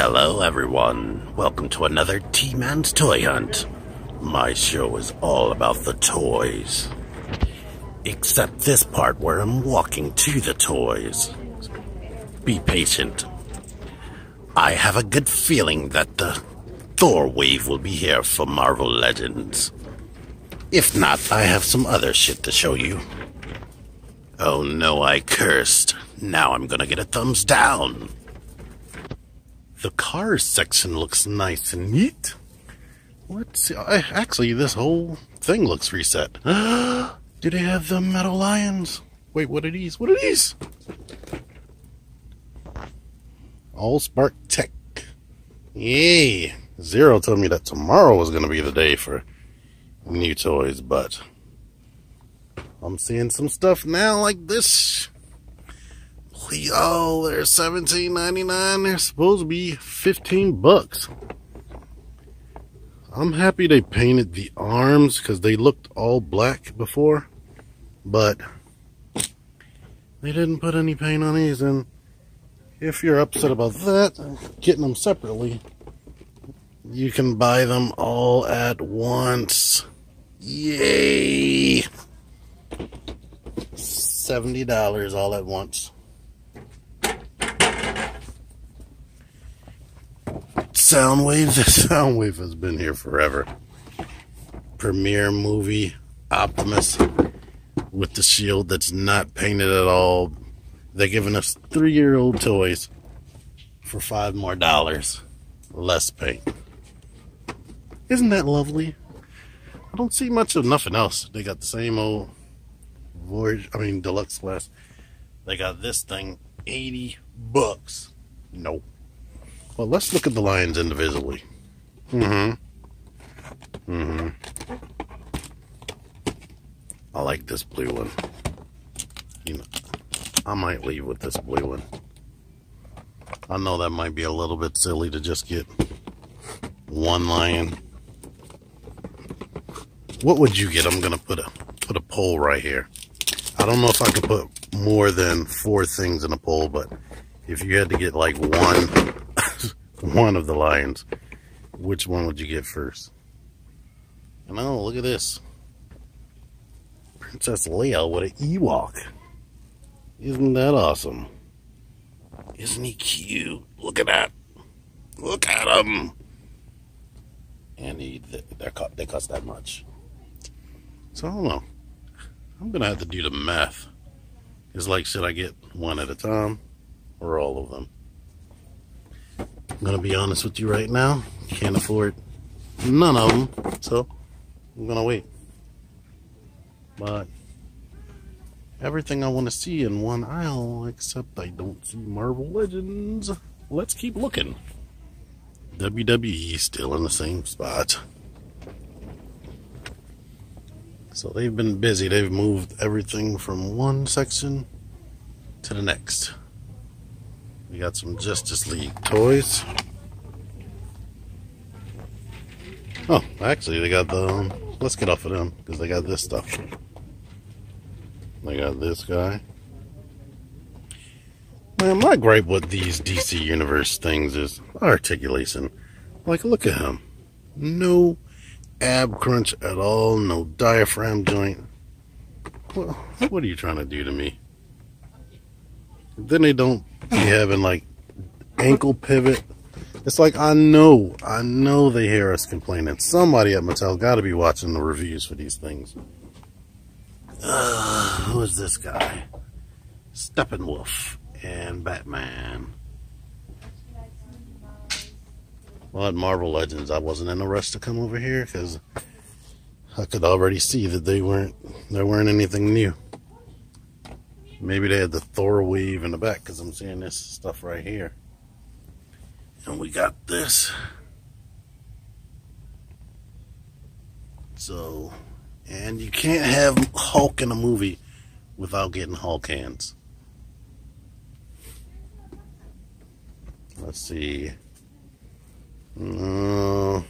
Hello everyone, welcome to another TMan's Toy Hunt. My show is all about the toys. Except this part where I'm walking to the toys. Be patient. I have a good feeling that the Thor wave will be here for Marvel Legends. If not, I have some other shit to show you. Oh no, I cursed. Now I'm gonna get a thumbs down. The cars section looks nice and neat. Let's see. Actually, this whole thing looks reset. Do they have the metal lions? Wait, what are these? What are these? All Spark Tech. Yay! Zero told me that tomorrow was going to be the day for new toys, but I'm seeing some stuff now like this. Oh, they're $17.99. They're supposed to be $15. I'm happy they painted the arms because they looked all black before, but they didn't put any paint on these. And if you're upset about that, getting them separately, you can buy them all at once. Yay! $70 all at once. Soundwave. The Soundwave has been here forever. Premiere movie Optimus with the shield that's not painted at all. They're giving us 3-year-old toys for $5 more. Less paint. Isn't that lovely? I don't see much of nothing else. They got the same old deluxe class. They got this thing, $80. Nope. Well, let's look at the lions individually. I like this blue one. You know, I might leave with this blue one. I know that might be a little bit silly to just get one lion. What would you get? I'm gonna put a poll right here. I don't know if I could put more than 4 things in a poll, but if you had to get like one of the lions, which one would you get first? And oh, look at this. Princess Leia with an Ewok. Isn't that awesome? Isn't he cute? Look at that. Look at him. And they cost that much. So I don't know. I'm going to have to do the math. It's like, should I get one at a time or all of them? I'm going to be honest with you right now. Can't afford none of them. So I'm going to wait. But everything I want to see in one aisle, except I don't see Marvel Legends. Let's keep looking. WWE still in the same spot. So they've been busy. They've moved everything from one section to the next. We got some Justice League toys. Oh, actually they got the, let's get off of them because they got this stuff. They got this guy. Man, my gripe with these DC Universe things is articulation. Like, look at him. No ab crunch at all. No diaphragm joint. What are you trying to do to me? Then they don't be having, like, ankle pivot. It's like, I know they hear us complaining. Somebody at Mattel got to be watching the reviews for these things. Who is this guy? Steppenwolf and Batman. Well, at Marvel Legends, I wasn't in a rush to come over here because I could already see that there weren't anything new. Maybe they had the Thor wave in the back because I'm seeing this stuff right here. And we got this. So, and you can't have Hulk in a movie without getting Hulk hands. Let's see. Not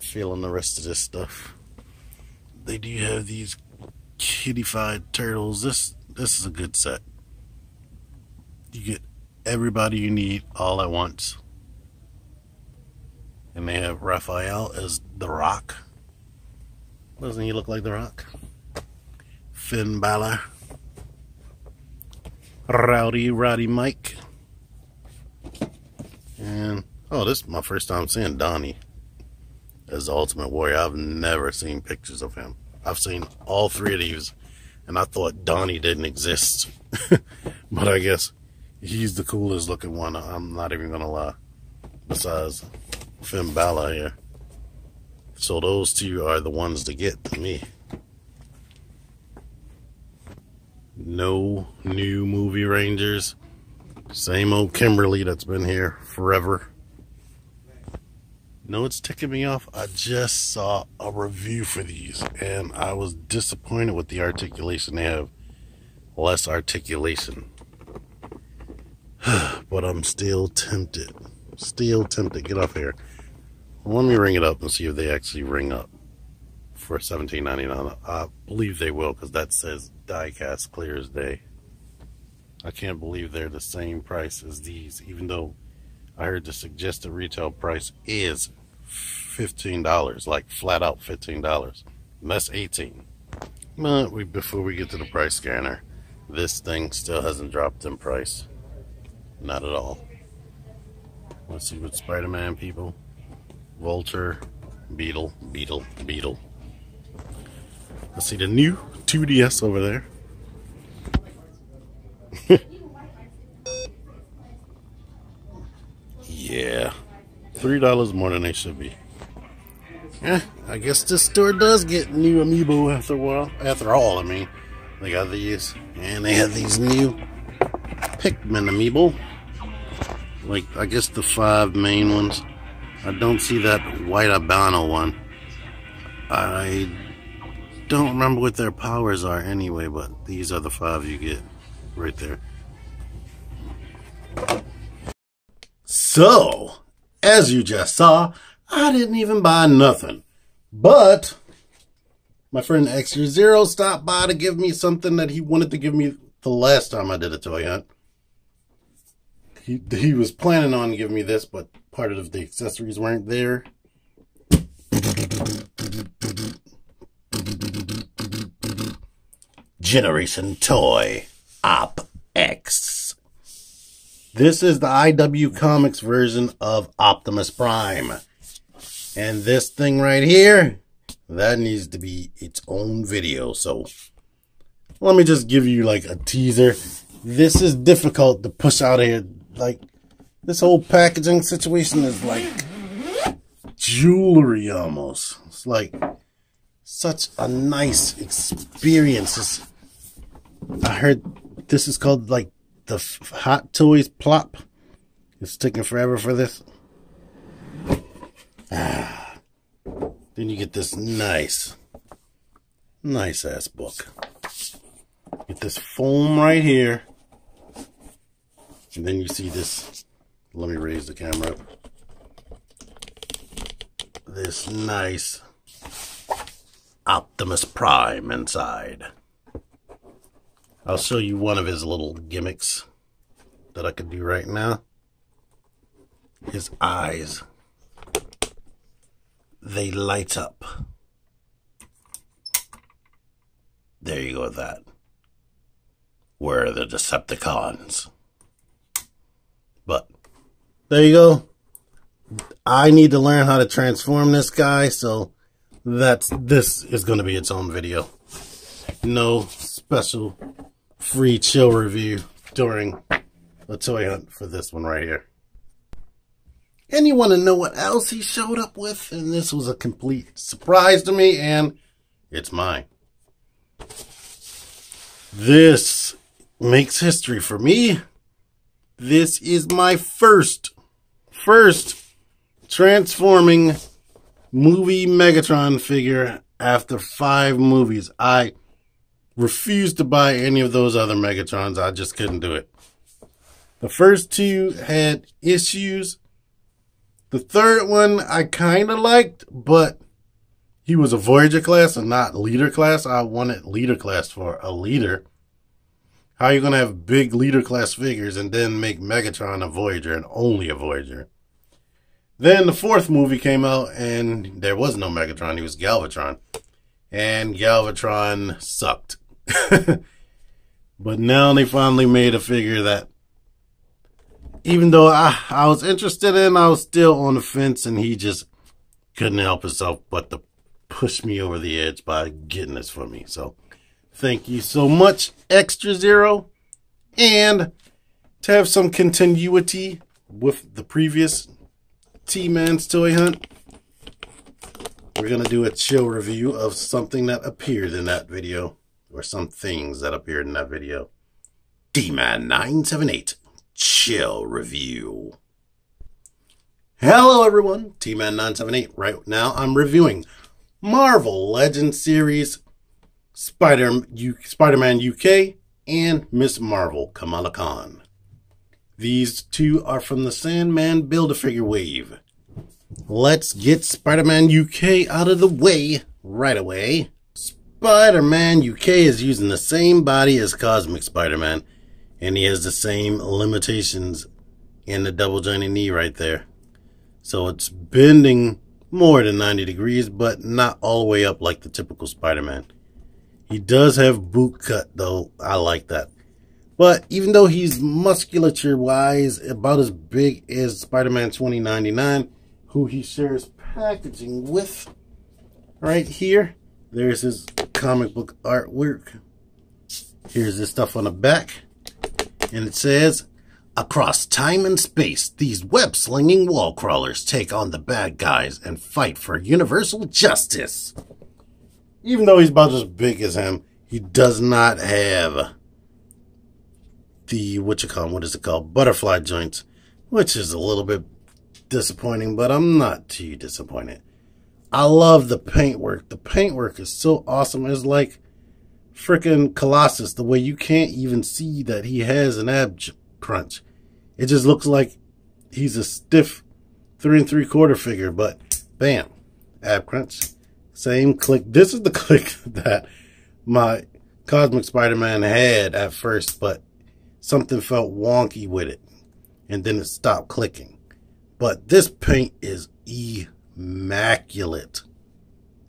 feeling the rest of this stuff. They do have these kitty-fied turtles. This is a good set. You get everybody you need all at once. And they have Raphael as The Rock. Doesn't he look like The Rock? Finn Balor. Rowdy Mike. And, oh, this is my first time seeing Donnie as the Ultimate Warrior. I've never seen pictures of him. I've seen all three of these, and I thought Donnie didn't exist. But I guess he's the coolest looking one. I'm not even going to lie. Besides Finn Balor here. So those two are the ones to get to me. No new movie Rangers. Same old Kimberly that's been here forever. No, it's ticking me off. I just saw a review for these and I was disappointed with the articulation. They have less articulation. But I'm still tempted. Still tempted. Get up here. Let me ring it up and see if they actually ring up for $17.99. I believe they will, because that says DIECAST clear as day. I can't believe they're the same price as these, even though I heard the suggested retail price is $15, like flat out $15. And that's $18. But before we get to the price scanner, this thing still hasn't dropped in price. Not at all. Let's see what Spider-Man people. Vulture, Beetle. Let's see the new 2DS over there. Yeah, $3 more than they should be. I guess this store does get new amiibo after a while. After all, I mean, they got these, and they have these new Pikmin amiibo. Like, I guess the 5 main ones. I don't see that white albino one. I don't remember what their powers are anyway, but these are the 5 you get right there. So, as you just saw, I didn't even buy nothing. But my friend Extra Zero stopped by to give me something that he wanted to give me the last time I did a toy hunt. He was planning on giving me this, but part of the accessories weren't there. Generation Toy Op X. This is the IW Comics version of Optimus Prime. And this thing right here, that needs to be its own video. So let me just give you like a teaser. This is difficult to push out here. Like, this whole packaging situation is like jewelry almost. It's like such a nice experience. I heard this is called like the Hot Toys Plop. It's taking forever for this. Then you get this nice ass book. Get this foam right here. And then you see this. Let me raise the camera up. This nice Optimus Prime inside. I'll show you one of his little gimmicks that I could do right now. His eyes. They light up. There you go with that. Where are the Decepticons? But there you go. I need to learn how to transform this guy, so this is going to be its own video. No special free chill review during the toy hunt for this one right here. And you want to know what else he showed up with? And this was a complete surprise to me, and it's mine. This makes history for me. This is my first transforming movie Megatron figure after 5 movies. I refused to buy any of those other Megatrons. I just couldn't do it. The first 2 had issues. The third one I kind of liked, but he was a Voyager class and not leader class. I wanted leader class for a leader. How are you going to have big leader class figures and then make Megatron a Voyager and only a Voyager? Then the fourth movie came out and there was no Megatron. He was Galvatron. And Galvatron sucked. But now they finally made a figure that, even though I was interested in, I was still on the fence, and he just couldn't help himself but to push me over the edge by getting this for me. So thank you so much, Extra Zero. And to have some continuity with the previous T-Man's Toy Hunt, we're going to do a chill review of something that appeared in that video, or some things that appeared in that video. TMan 978 Chill Review. Hello everyone, TMan 978. Right now I'm reviewing Marvel Legends series Spider-Man UK and Miss Marvel Kamala Khan. These two are from the SANDMAN Build-A-Figure wave. Let's get Spider-Man UK out of the way right away. Spider-Man UK is using the same body as Cosmic Spider-Man, and he has the same limitations in the double jointed knee right there. So it's bending more than 90 degrees, but not all the way up like the typical Spider-Man. He does have boot cut though. I like that. But even though he's musculature-wise about as big as Spider-Man 2099, who he shares packaging with right here, there's his comic book artwork. Here's the stuff on the back. And it says, across time and space, these web-slinging wall crawlers take on the bad guys and fight for universal justice. Even though he's about as big as him, he does not have the, what is it called? Butterfly joints, which is a little bit disappointing, but I'm not too disappointed. I love the paintwork. The paintwork is so awesome. It's like freaking Colossus, the way you can't even see that he has an ab crunch. It just looks like he's a stiff 3 3/4 figure, but bam, ab crunch. Same click. This is the click that my Cosmic Spider-Man had at first, but something felt wonky with it, and then it stopped clicking. But this paint is immaculate.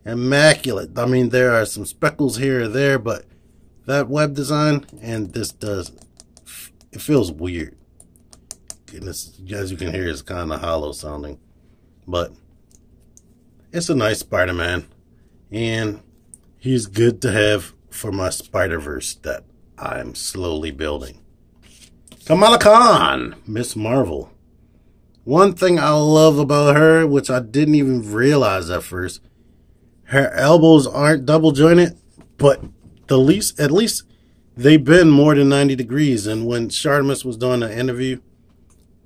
Immaculate. I mean, there are some speckles here or there, but that web design and this does, it feels weird. And this, as you can hear, it's kind of hollow sounding, but it's a nice Spider-Man, and he's good to have for my Spider-Verse that I'm slowly building. Kamala Khan, Miss Marvel. One thing I love about her, which I didn't even realize at first, her elbows aren't double jointed, but at least they bend more than 90 degrees. And when Shardamus was doing an interview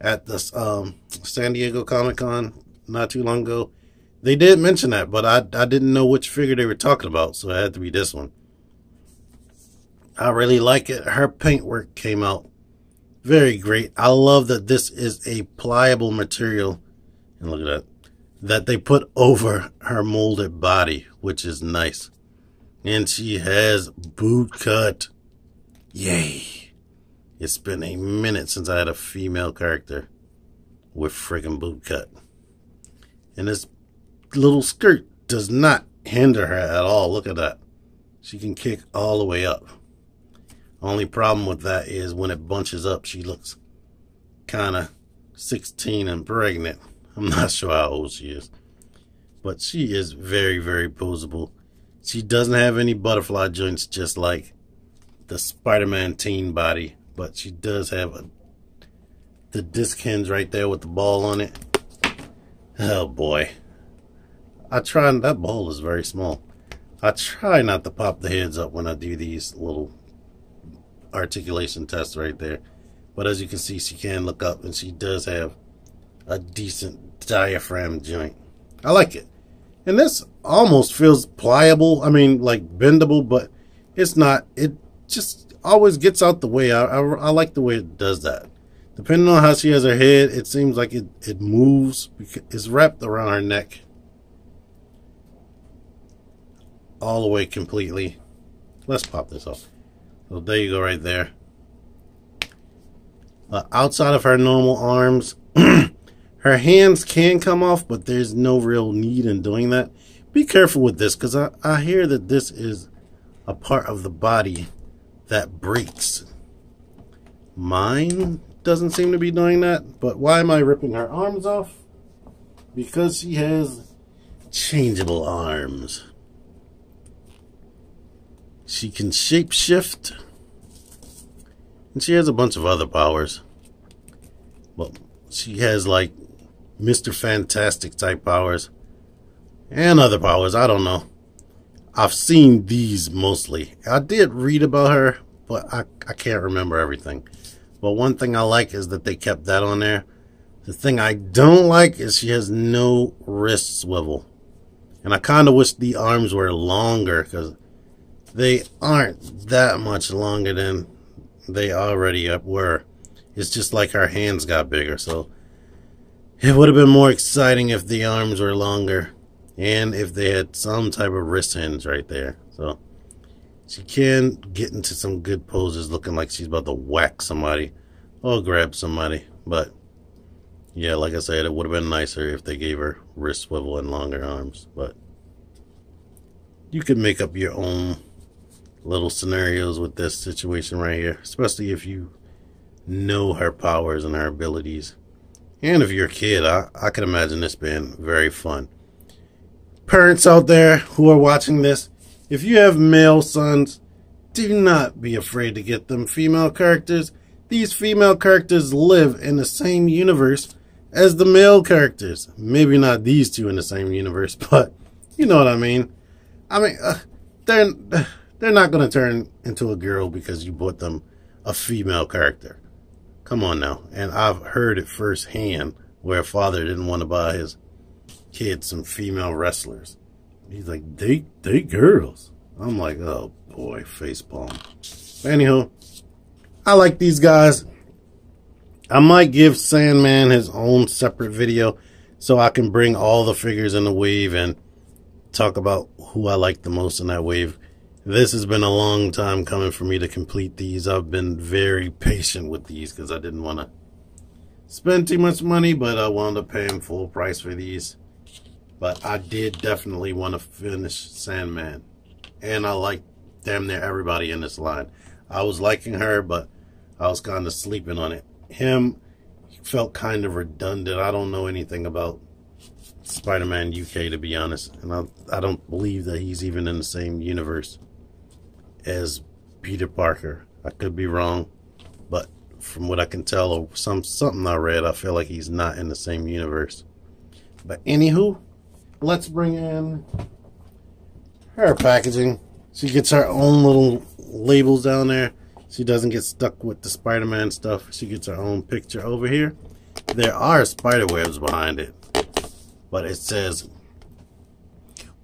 at the San Diego Comic-Con not too long ago, they did mention that, but I didn't know which figure they were talking about, so it had to be this one. I really like it. Her paintwork came out very great. I love that this is a pliable material, and look at that they put over her molded body, which is nice. And she has boot cut. Yay. It's been a minute since I had a female character with friggin' boot cut. And this little skirt does not hinder her at all. Look at that. She can kick all the way up. Only problem with that is when it bunches up, she looks kind of 16 and pregnant. I'm not sure how old she is, but she is very, very posable. She doesn't have any butterfly joints, just like the Spider-Man teen body, but she does have the disc hinge right there with the ball on it. Oh boy. That ball is very small. I try not to pop the heads up when I do these little articulation tests right there. But as you can see, she can look up, and she does have a decent diaphragm joint. I like it. And this almost feels pliable. I mean, like bendable, but it's not. It just always gets out the way. I like the way it does that. Depending on how she has her head, it seems like it moves. It's wrapped around her neck all the way completely. Let's pop this off. So there you go right there. Outside of her normal arms, her hands can come off, but there's no real need in doing that. Be careful with this, because I hear that this is a part of the body that breaks. Mine doesn't seem to be doing that, but why am I ripping her arms off? Because she has changeable arms. She can shapeshift, and she has a bunch of other powers. Well, she has like Mr. Fantastic type powers and other powers. I don't know. I've seen these mostly. I did read about her, but I can't remember everything. But one thing I like is that they kept that on there. The thing I don't like is she has no wrist swivel. And I kind of wish the arms were longer, because they aren't that much longer than they already were. It's just like her hands got bigger. So it would have been more exciting if the arms were longer. And if they had some type of wrist hinge right there. So she can get into some good poses looking like she's about to whack somebody or grab somebody. But yeah, like I said, it would have been nicer if they gave her wrist swivel and longer arms. But you could make up your own little scenarios with this situation right here. Especially if you know her powers and her abilities. And if you're a kid, I can imagine this being very fun. Parents out there who are watching this, if you have male sons, do not be afraid to get them female characters. These female characters live in the same universe as the male characters. Maybe not these two in the same universe, but you know what I mean. They're not going to turn into a girl because you bought them a female character. Come on now. And I've heard it firsthand where a father didn't want to buy his kids some female wrestlers. He's like, they girls. I'm like, oh boy, facepalm. Anywho, I like these guys. I might give SANDMAN his own separate video so I can bring all the figures in the wave and talk about who I like the most in that wave. This has been a long time coming for me to complete these. I've been very patient with these because I didn't want to spend too much money, but I wound up paying full price for these. But I did definitely want to finish SANDMAN. And I like damn near everybody in this line. I was liking her, but I was kind of sleeping on it. Him felt kind of redundant. I don't know anything about Spider-Man UK, to be honest. And I don't believe that he's even in the same universe as Peter Parker. I could be wrong. But from what I can tell, or something I read, I feel like he's not in the same universe. But anywho, let's bring in her packaging. She gets her own little labels down there. She doesn't get stuck with the Spider-Man stuff. She gets her own picture over here. There are spider webs behind it. But it says,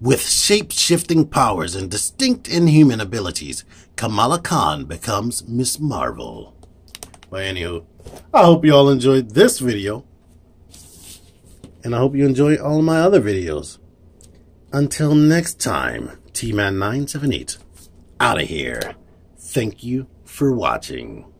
with shape-shifting powers and distinct inhuman abilities, Kamala Khan becomes Miss Marvel. But anywho, I hope you all enjoyed this video. And I hope you enjoy all of my other videos. Until next time, TMan 978 out of here. Thank you for watching.